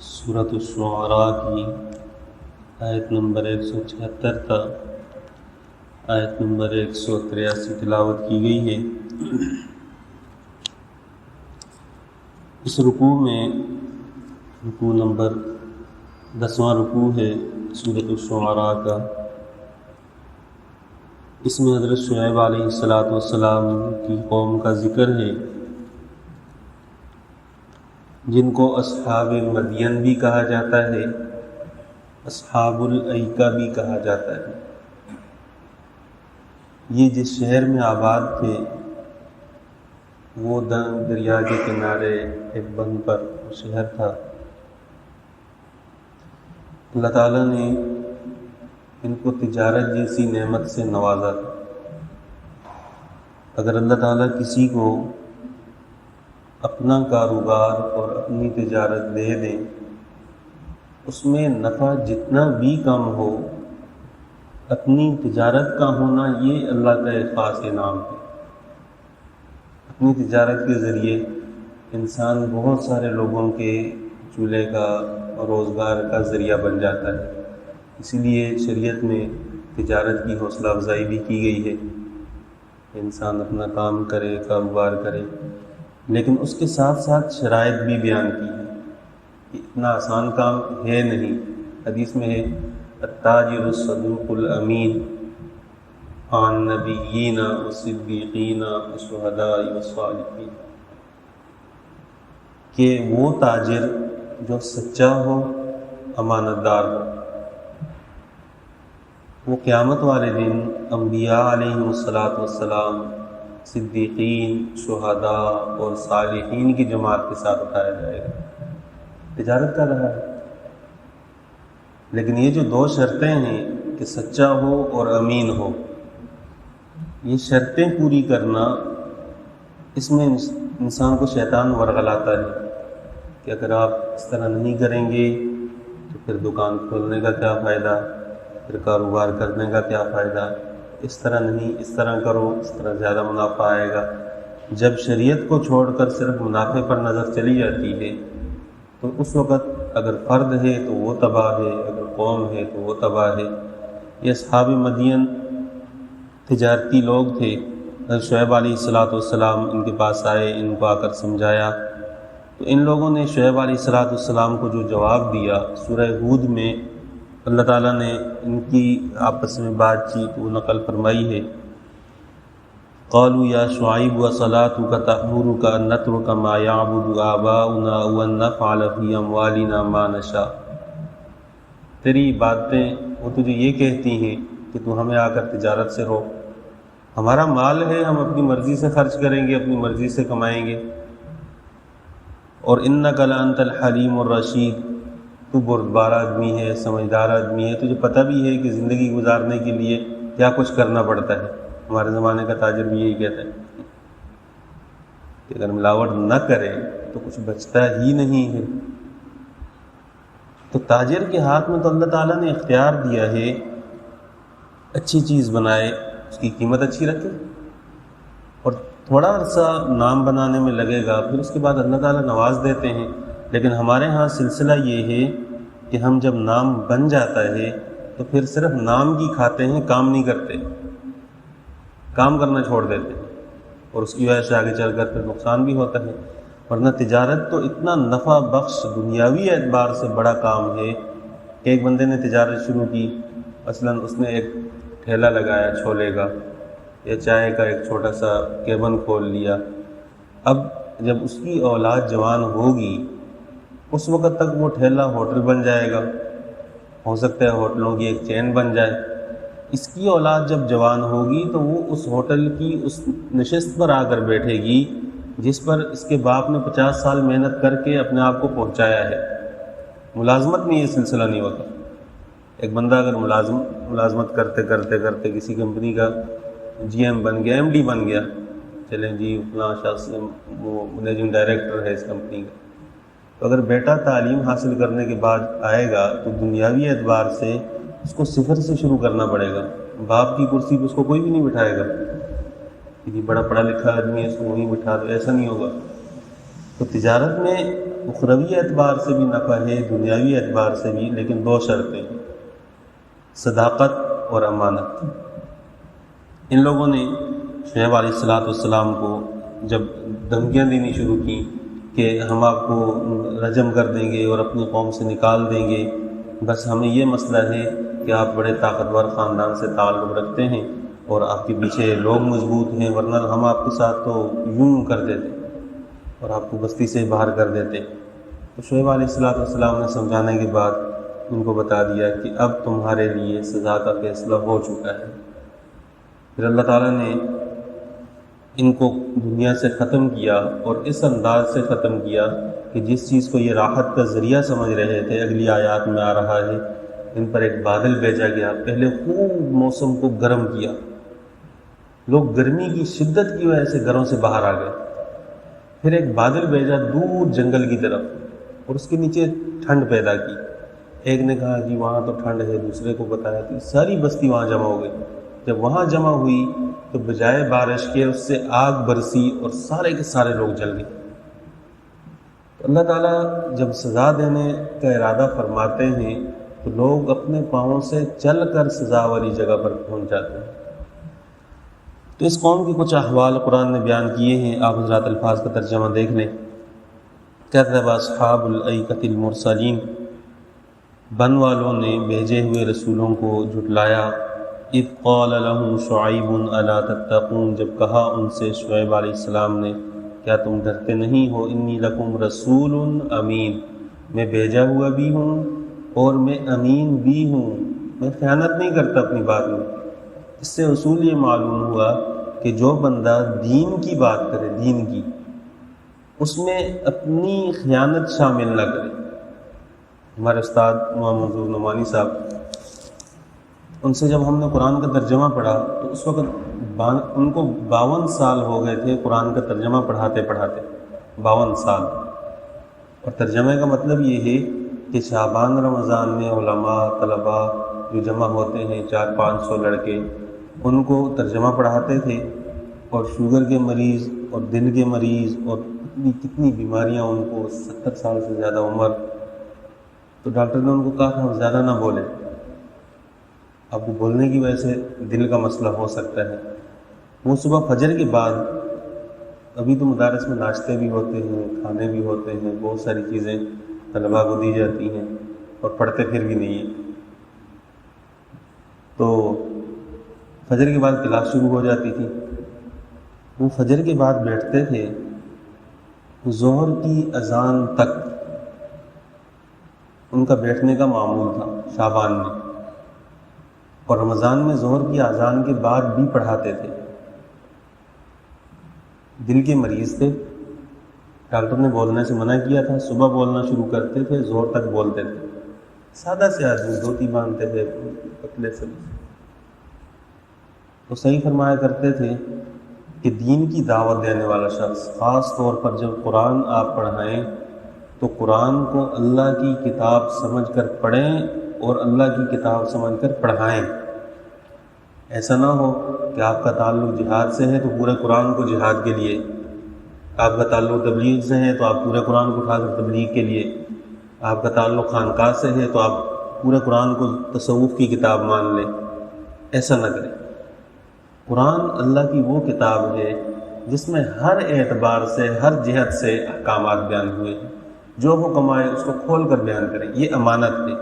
سورۃ الشعراء کی آیت نمبر 176 تا آیت نمبر 183 تلاوت کی گئی ہے۔ اس رکوع میں رکوع نمبر 10واں رکوع ہے سورۃ الشعراء کا۔ اس میں حضرت شعیب علیہ السلام کی قوم کا ذکر ہے، جن کو اصحاب مدین بھی کہا جاتا ہے، اصحاب الایکہ بھی کہا جاتا ہے۔ یہ جس شہر میں آباد تھے وہ دریا کے کنارے ایک بند پر شہر تھا۔ اللہ تعالیٰ نے ان کو تجارت جیسی نعمت سے نوازا تھا۔ اگر اللہ تعالیٰ کسی کو اپنا کاروبار اور اپنی تجارت دے دیں، اس میں نفع جتنا بھی کم ہو، اپنی تجارت کا ہونا یہ اللہ کا ایک خاص انعام ہے۔ اپنی تجارت کے ذریعے انسان بہت سارے لوگوں کے چولہے کا اور روزگار کا ذریعہ بن جاتا ہے۔ اسی لیے شریعت میں تجارت کی حوصلہ افزائی بھی کی گئی ہے، انسان اپنا کام کرے، کاروبار کرے، لیکن اس کے ساتھ ساتھ شرائط بھی بیان کی ہے کہ اتنا آسان کام ہے نہیں۔ حدیث میں ہے التاجر الصدوق الامین عن نبیین والصدیقین والشہداء والصالحین، کہ وہ تاجر جو سچا ہو، امانت دار ہو، وہ قیامت والے دن انبیاء علیہ السلام، صدیقین، شہداء اور صالحین کی جماعت کے ساتھ اٹھایا جائے گا۔ تجارت کر رہا ہے، لیکن یہ جو دو شرطیں ہیں کہ سچا ہو اور امین ہو، یہ شرطیں پوری کرنا، اس میں انسان کو شیطان ورغلاتا ہے کہ اگر آپ اس طرح نہیں کریں گے تو پھر دکان کھولنے کا کیا فائدہ، پھر کاروبار کرنے کا کیا فائدہ، اس طرح نہیں، اس طرح کرو، اس طرح زیادہ منافع آئے گا۔ جب شریعت کو چھوڑ کر صرف منافع پر نظر چلی جاتی ہے تو اس وقت اگر فرد ہے تو وہ تباہ ہے، اگر قوم ہے تو وہ تباہ ہے۔ یہ اصحاب مدین تجارتی لوگ تھے۔ شعیب علیہ السلام ان کے پاس آئے، ان کو آ کر سمجھایا تو ان لوگوں نے شعیب علیہ السلام کو جو جواب دیا، سورہ ہود میں اللہ تعالیٰ نے ان کی آپس میں بات چیت وہ نقل فرمائی ہے۔ قالوا یا شعیب وصلاتک تأمرک ان نترک ما یعبد آباؤنا وان نفعل فی اموالنا ما نشاء۔ تیری باتیں وہ تجھے یہ کہتی ہیں کہ تو ہمیں آ کر تجارت سے روک، ہمارا مال ہے، ہم اپنی مرضی سے خرچ کریں گے، اپنی مرضی سے کمائیں گے، اور انک لانت الحلیم الرشید، تو بردبار آدمی ہے، سمجھدار آدمی ہے، تجھے پتہ بھی ہے کہ زندگی گزارنے کے لیے کیا کچھ کرنا پڑتا ہے۔ ہمارے زمانے کا تاجر بھی یہی کہتا ہے کہ اگر ملاوٹ نہ کرے تو کچھ بچتا ہی نہیں ہے۔ تو تاجر کے ہاتھ میں تو اللہ تعالیٰ نے اختیار دیا ہے، اچھی چیز بنائے، اس کی قیمت اچھی رکھے، اور تھوڑا عرصہ نام بنانے میں لگے گا، پھر اس کے بعد اللہ تعالیٰ نواز دیتے ہیں۔ لیکن ہمارے ہاں سلسلہ یہ ہے کہ ہم جب نام بن جاتا ہے تو پھر صرف نام کی کھاتے ہیں، کام نہیں کرتے، کام کرنا چھوڑ دیتے ہیں، اور اس کی وجہ سے آگے چل کر پھر نقصان بھی ہوتا ہے۔ ورنہ تجارت تو اتنا نفع بخش دنیاوی اعتبار سے بڑا کام ہے کہ ایک بندے نے تجارت شروع کی، مثلاً اس نے ایک ٹھیلا لگایا چھولے کا یا چائے کا، ایک چھوٹا سا کیبن کھول لیا۔ اب جب اس کی اولاد جوان ہوگی، اس وقت تک وہ ٹھیلا ہوٹل بن جائے گا، ہو سکتا ہے ہوٹلوں کی ایک چین بن جائے۔ اس کی اولاد جب جوان ہوگی تو وہ اس ہوٹل کی اس نشست پر آ کر بیٹھے گی جس پر اس کے باپ نے 50 سال محنت کر کے اپنے آپ کو پہنچایا ہے۔ ملازمت میں یہ سلسلہ نہیں ہوتا۔ ایک بندہ اگر ملازمت کرتے کرتے کرتے کسی کمپنی کا جی ایم بن گیا، ایم ڈی بن گیا، چلیں جی فلاں شخص وہ مینیجنگ ڈائریکٹر ہے اس کمپنی کا، تو اگر بیٹا تعلیم حاصل کرنے کے بعد آئے گا تو دنیاوی اعتبار سے اس کو صفر سے شروع کرنا پڑے گا۔ باپ کی کرسی پہ اس کو کوئی بھی نہیں بٹھائے گا کہ بڑا پڑھا لکھا آدمی ہے اس کو وہیں بٹھا دو، ایسا نہیں ہوگا۔ تو تجارت میں اخروی اعتبار سے بھی نفع ہے، دنیاوی اعتبار سے بھی، لیکن دو شرطیں ہیں، صداقت اور امانت۔ ان لوگوں نے شعیب علیہ السلام کو جب دھمکیاں دینی شروع کی کہ ہم آپ کو رجم کر دیں گے اور اپنی قوم سے نکال دیں گے، بس ہمیں یہ مسئلہ ہے کہ آپ بڑے طاقتور خاندان سے تعلق رکھتے ہیں اور آپ کے پیچھے لوگ مضبوط ہیں، ورنہ ہم آپ کے ساتھ تو یوں کر دیتے اور آپ کو بستی سے باہر کر دیتے۔ تو شعیب علیہ السلام نے سمجھانے کے بعد ان کو بتا دیا کہ اب تمہارے لیے سزا کا فیصلہ ہو چکا ہے۔ پھر اللہ تعالیٰ نے ان کو دنیا سے ختم کیا اور اس انداز سے ختم کیا کہ جس چیز کو یہ راحت کا ذریعہ سمجھ رہے تھے، اگلی آیات میں آ رہا ہے، ان پر ایک بادل بھیجا گیا، پہلے خوب موسم کو گرم کیا، لوگ گرمی کی شدت کی وجہ سے گھروں سے باہر آ گئے، پھر ایک بادل بھیجا دور جنگل کی طرف اور اس کے نیچے ٹھنڈ پیدا کی۔ ایک نے کہا کہ وہاں تو ٹھنڈ ہے، دوسرے کو بتایا کہ ساری بستی وہاں جمع ہو گئی۔ جب وہاں جمع ہوئی تو بجائے بارش کے اس سے آگ برسی اور سارے کے سارے لوگ جل گئے۔ اللہ تعالیٰ جب سزا دینے کا ارادہ فرماتے ہیں تو لوگ اپنے پاؤں سے چل کر سزا والی جگہ پر پہنچ جاتے ہیں۔ تو اس قوم کے کچھ احوال قرآن نے بیان کیے ہیں، آپ حضرات الفاظ کا ترجمہ دیکھ لیں۔ کذب اصحاب الایکۃ المرسلین، بن والوں نے بھیجے ہوئے رسولوں کو جھٹلایا۔ اذ قال لهم شعیب الا تتقون، جب کہا ان سے شعیب علیہ السلام نے کیا تم ڈرتے نہیں ہو، انی لکم رسول امین، میں بھیجا ہوا بھی ہوں اور میں امین بھی ہوں، میں خیانت نہیں کرتا اپنی بات میں۔ اس سے اصول یہ معلوم ہوا کہ جو بندہ دین کی بات کرے، دین کی، اس میں اپنی خیانت شامل نہ کرے۔ ہمارے استاد امام منظور نعمانی صاحب، ان سے جب ہم نے قرآن کا ترجمہ پڑھا تو اس وقت ان کو 52 سال ہو گئے تھے قرآن کا ترجمہ پڑھاتے پڑھاتے، 52 سال۔ اور ترجمے کا مطلب یہ ہے کہ شعبان رمضان میں علماء طلباء جو جمع ہوتے ہیں 400-500 لڑکے، ان کو ترجمہ پڑھاتے تھے، اور شوگر کے مریض اور دل کے مریض اور کتنی بیماریاں ان کو، 70 سال سے زیادہ عمر۔ تو ڈاکٹر نے ان کو کہا کہ آپ زیادہ نہ بولیں، آپ کو بولنے کی وجہ سے دل کا مسئلہ ہو سکتا ہے۔ وہ صبح فجر کے بعد، ابھی تو مدارس میں ناشتے بھی ہوتے ہیں، کھانے بھی ہوتے ہیں، بہت ساری چیزیں طلباء کو دی جاتی ہیں، اور پڑھتے پھر بھی نہیں ہیں، تو فجر کے بعد کلاس شروع ہو جاتی تھی۔ وہ فجر کے بعد بیٹھتے تھے، ظہر کی اذان تک ان کا بیٹھنے کا معمول تھا شعبان میں، اور رمضان میں ظہر کی اذان کے بعد بھی پڑھاتے تھے۔ دل کے مریض تھے، ڈاکٹر نے بولنے سے منع کیا تھا، صبح بولنا شروع کرتے تھے، ظہر تک بولتے تھے، سادہ سے آدمی، دھوتی باندھتے تھے پتلے سے۔ تو صحیح فرمایا کرتے تھے کہ دین کی دعوت دینے والا شخص، خاص طور پر جب قرآن آپ پڑھائیں تو قرآن کو اللہ کی کتاب سمجھ کر پڑھیں اور اللہ کی کتاب سمجھ کر پڑھائیں۔ ایسا نہ ہو کہ آپ کا تعلق جہاد سے ہے تو پورے قرآن کو جہاد کے لیے، آپ کا تعلق تبلیغ سے ہے تو آپ پورے قرآن کو اٹھا کر تبلیغ کے لیے، آپ کا تعلق خانقاہ سے ہے تو آپ پورے قرآن کو تصوف کی کتاب مان لیں۔ ایسا نہ کریں۔ قرآن اللہ کی وہ کتاب ہے جس میں ہر اعتبار سے، ہر جہت سے احکامات بیان ہوئے ہیں، جو حکم آئے اس کو کھول کر بیان کریں۔ یہ امانت ہے،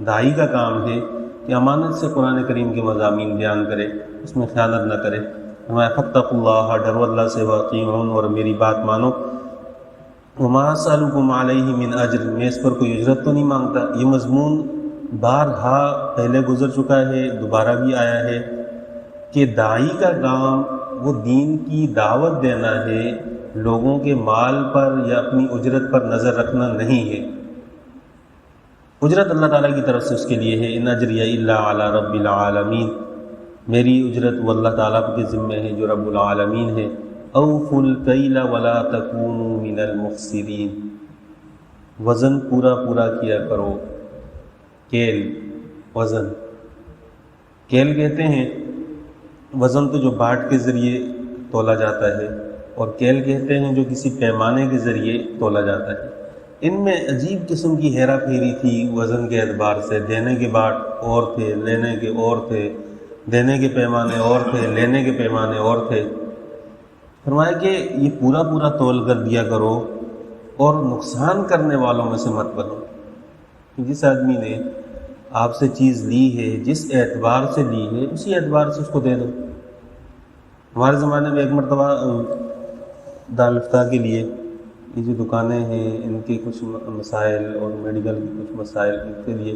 داعی کا کام ہے کہ امانت سے قرآن کریم کے مضامین بیان کرے، اس میں خیانت نہ کرے۔ ہمارے فاتقوا اللہ، ڈرو اللہ سے، واطیعون، اور میری بات مانو۔ وما اسألکم علیہ من اجر، میں اس پر کوئی اجرت تو نہیں مانگتا۔ یہ مضمون بارہا پہلے گزر چکا ہے، دوبارہ بھی آیا ہے کہ داعی کا کام وہ دین کی دعوت دینا ہے، لوگوں کے مال پر یا اپنی اجرت پر نظر رکھنا نہیں ہے۔ اجرت اللہ تعالیٰ کی طرف سے اس کے لیے ہے، ان اجریہ الا علی رب العالمین، میری اجرت وہ اللہ تعالیٰ کے ذمہ ہے جو رب العالمین ہے۔ اوفوا الکیل ولا تکونوا من المخسرین، وزن پورا پورا کیا کرو۔ کیل، وزن، کیل کہتے ہیں وزن تو جو باٹ کے ذریعے تولا جاتا ہے، اور کیل کہتے ہیں جو کسی پیمانے کے ذریعے تولا جاتا ہے۔ ان میں عجیب قسم کی ہیرا پھیری تھی وزن کے اعتبار سے، دینے کے بعد اور تھے، لینے کے اور تھے، دینے کے پیمانے اور تھے، لینے کے پیمانے اور تھے۔ فرمایا کہ یہ پورا پورا تول کر دیا کرو اور نقصان کرنے والوں میں سے مت بنو۔ جس آدمی نے آپ سے چیز لی ہے، جس اعتبار سے لی ہے، اسی اعتبار سے اس کو دے دو۔ ہمارے زمانے میں ایک مرتبہ دارالفتہ کے لیے یہ جو دکانیں ہیں ان کے کچھ مسائل اور میڈیکل کے کچھ مسائل، ان کے لیے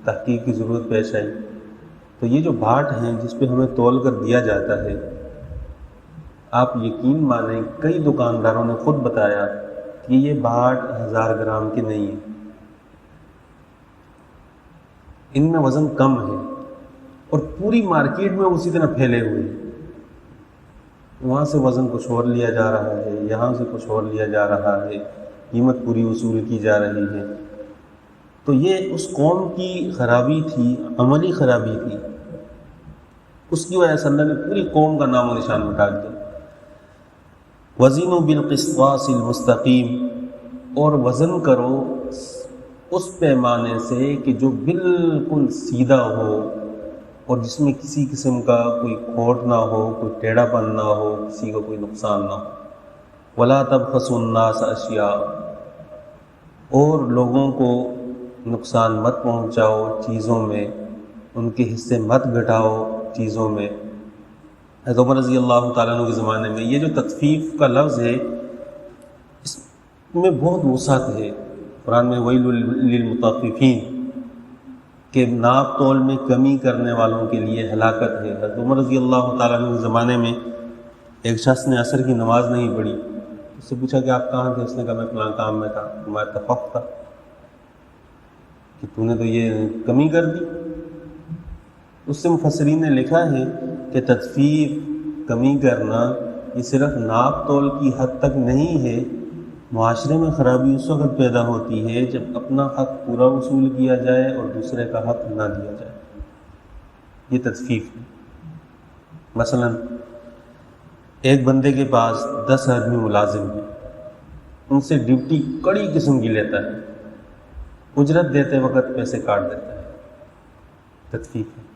تحقیق کی ضرورت پیش آئی۔ تو یہ جو بھاٹ ہیں جس پہ ہمیں تول کر دیا جاتا ہے، آپ یقین مانیں کئی دکانداروں نے خود بتایا کہ یہ بھاٹ 1000 گرام کے نہیں ہیں، ان میں وزن کم ہے، اور پوری مارکیٹ میں اسی طرح پھیلے ہوئے ہیں۔ وہاں سے وزن کچھ اور لیا جا رہا ہے، یہاں سے کچھ اور لیا جا رہا ہے، قیمت پوری وصول کی جا رہی ہے۔ تو یہ اس قوم کی خرابی تھی، عملی خرابی تھی، اس کی وجہ سے اللہ نے پوری قوم کا نام و نشان مٹا دیا۔ وزنوا بالقسطاس المستقیم، اور وزن کرو اس پیمانے سے کہ جو بالکل سیدھا ہو اور جس میں کسی قسم کا کوئی کھوٹ نہ ہو، کوئی ٹیڑھا پن نہ ہو، کسی کو کوئی نقصان نہ ہو۔ ولا تبخسوا الناس اشیاء، اور لوگوں کو نقصان مت پہنچاؤ چیزوں میں، ان کے حصے مت گھٹاؤ چیزوں میں۔ حضرت عمر رضی اللہ تعالیٰ عنہ کے زمانے میں یہ جو تطفیف کا لفظ ہے اس میں بہت وسعت ہے۔ قرآن میں ویل للمطففین، کہ ناپ تول میں کمی کرنے والوں کے لیے ہلاکت ہے۔ حضرت عمر رضی اللہ تعالیٰ عنہ کے زمانے میں ایک شخص نے عصر کی نماز نہیں پڑھی، اس سے پوچھا کہ آپ کہاں تھے؟ اس نے کہا میں فلاں کام میں تھا۔ ہمارا اتفاق تھا کہ تو نے تو یہ کمی کر دی۔ اس سے مفسرین نے لکھا ہے کہ تطفیف، کمی کرنا، یہ صرف ناپ تول کی حد تک نہیں ہے۔ معاشرے میں خرابی اس وقت پیدا ہوتی ہے جب اپنا حق پورا وصول کیا جائے اور دوسرے کا حق نہ دیا جائے، یہ تطفیف ہے۔ مثلا ایک بندے کے پاس 10 آدمی ملازم ہیں، ان سے ڈیوٹی کڑی قسم کی لیتا ہے، اجرت دیتے وقت پیسے کاٹ دیتا ہے، تطفیف ہے۔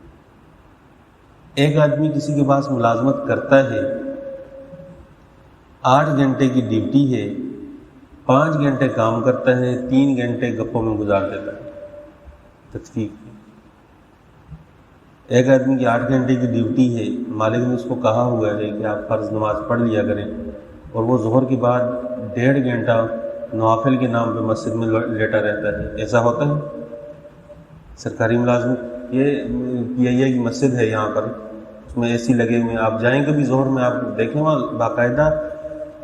ایک آدمی کسی کے پاس ملازمت کرتا ہے، 8 گھنٹے کی ڈیوٹی ہے، 5 گھنٹے کام کرتا ہے، 3 گھنٹے گپوں میں گزار دیتا ہے، تطفیف ہے۔ ایک آدمی کی 8 گھنٹے کی ڈیوٹی ہے، مالک نے اس کو کہا ہوا ہے کہ آپ فرض نماز پڑھ لیا کریں، اور وہ ظہر کے بعد 1.5 گھنٹہ نوافل کے نام پہ مسجد میں لیٹا رہتا ہے۔ ایسا ہوتا ہے؟ سرکاری ملازمت، یہ پی آئی اے کی مسجد ہے یہاں پر، اس میں اے سی لگے ہوئے ہیں، آپ جائیں کبھی ظہر میں، آپ دیکھیں وہاں باقاعدہ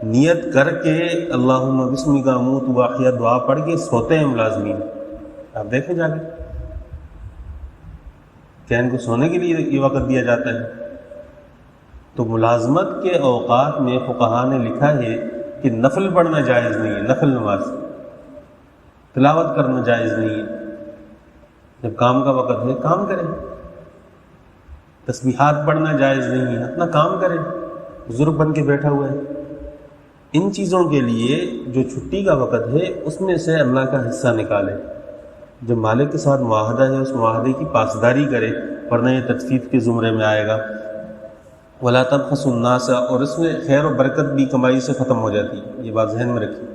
نیت کر کے اللہم بسمک اموت واحیہ دعا پڑھ کے سوتے ہیں ملازمین، آپ دیکھیں جا کے، کیا ان کو سونے کے لیے یہ وقت دیا جاتا ہے؟ تو ملازمت کے اوقات میں فقہاء نے لکھا ہے کہ نفل پڑھنا جائز نہیں ہے، نفل نماز، تلاوت کرنا جائز نہیں ہے۔ جب کام کا وقت ہے کام کریں، تسبیحات پڑھنا جائز نہیں ہے، اپنا کام کریں، بزرگ بن کے بیٹھا ہوا ہے۔ ان چیزوں کے لیے جو چھٹی کا وقت ہے اس میں سے اللہ کا حصہ نکالے، جب مالک کے ساتھ معاہدہ ہے اس معاہدے کی پاسداری کرے، ورنہ یہ تطفیف کے زمرے میں آئے گا۔ ولا تبخسوا الناس، اور اس میں خیر و برکت بھی کمائی سے ختم ہو جاتی ہے، یہ بات ذہن میں رکھیے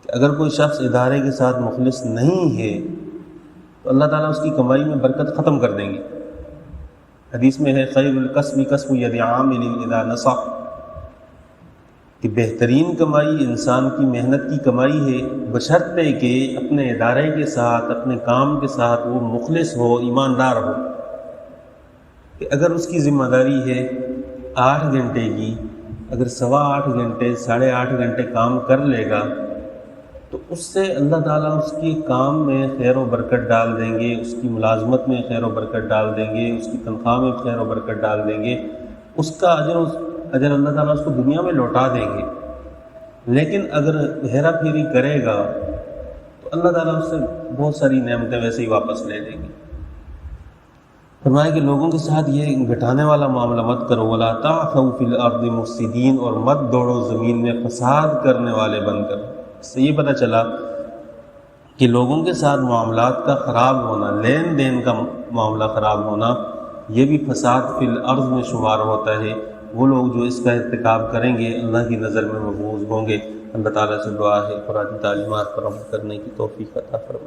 کہ اگر کوئی شخص ادارے کے ساتھ مخلص نہیں ہے تو اللہ تعالیٰ اس کی کمائی میں برکت ختم کر دیں گے۔ حدیث میں ہے خیر الکسب کسب ید عامل اذا نصح، کہ بہترین کمائی انسان کی محنت کی کمائی ہے، بشرطے کہ اپنے ادارے کے ساتھ، اپنے کام کے ساتھ وہ مخلص ہو، ایماندار ہو، کہ اگر اس کی ذمہ داری ہے 8 گھنٹے کی، اگر 8.25 گھنٹے 8.5 گھنٹے کام کر لے گا تو اس سے اللہ تعالیٰ اس کے کام میں خیر و برکت ڈال دیں گے، اس کی ملازمت میں خیر و برکت ڈال دیں گے، اس کی تنخواہ میں خیر و برکت ڈال دیں گے، اس کا اجر اللہ تعالیٰ اس کو دنیا میں لوٹا دیں گے۔ لیکن اگر ہیرا پھیری کرے گا تو اللہ تعالیٰ اس سے بہت ساری نعمتیں ویسے ہی واپس لے لیں گے۔ فرمایا کہ لوگوں کے ساتھ یہ گھٹانے والا معاملہ مت کرو، ولا تعثوا فی الارض مفسدین، اور مت دوڑو زمین میں فساد کرنے والے بن کر۔ اس سے یہ پتہ چلا کہ لوگوں کے ساتھ معاملات کا خراب ہونا، لین دین کا معاملہ خراب ہونا، یہ بھی فساد فی الارض میں شمار ہوتا ہے۔ وہ لوگ جو اس کا ارتکاب کریں گے اللہ کی نظر میں مبغوض ہوں گے۔ اللہ تعالیٰ سے دعا ہے قرآن تعلیمات پر عمل کرنے کی توفیق عطا فرمائے۔